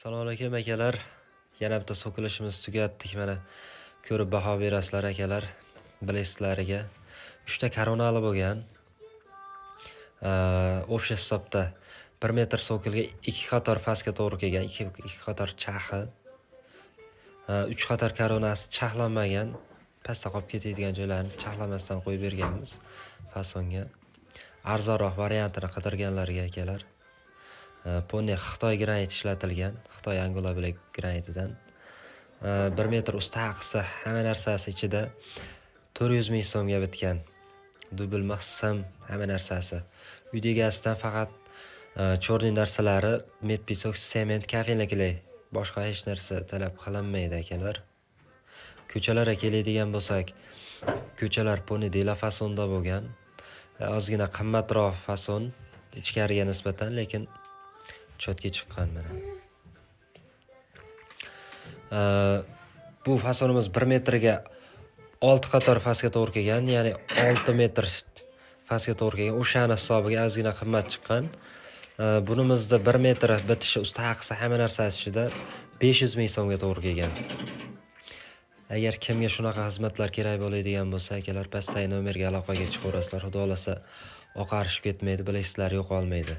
Assalomu alaykum akalar. Yana bitta so'kilishimiz tugatdik. Mana ko'rib baho berasizlar akalar. Bilasizlariga 3 ta koronali bo'lgan. O'sha hisobda 1 metr so'kilga 2 qator pastga to'g'ri kelgan, 2 qator chahi. 3 qator koronasi chahlanmagan, pastda qolib ketadigan joylarni chahlamasdan qo'yib berganmiz fasonga. Arzonroq variantini qidirganlarga akalar. Pone Xitoy granit ishlatilgan, Xitoy Angola Black granitidan. 1 metr usta qilsa hamma narsasi ichida 400 ming so'mga bitgan. Dublma sim hamma narsasi. Uyda egasidan faqat chorniy narsalari metpisok, sement, kafenliklar, boshqa hech narsa talab qilinmaydi akalar. Ko'chalarga keladigan bo'lsak, ko'chalar pone dela fasonda bo'lgan. Ozgina qimmatroq fason ichkariga nisbatan, lekin chotga chiqqan mana. Bu fasonimiz 1 metrga 6 qator pastga to'g'ri kelgan, ya'ni 6 metr pastga to'g'ri kelgan. O'shani hisobiga ozgina qimmat chiqqan. Bunimizda 1 metr bitishi usta qilsa hamma narsasi ichida 500 ming so'mga to'g'ri kelgan. Agar kimga shunaqa xizmatlar kerak bo'ladigan bo'lsa, akalar pastdagi nomerga aloqaga chiqaverasizlar. Xudo xolasa oqarishib ketmaydi, bilasizlar, yo'qolmaydi.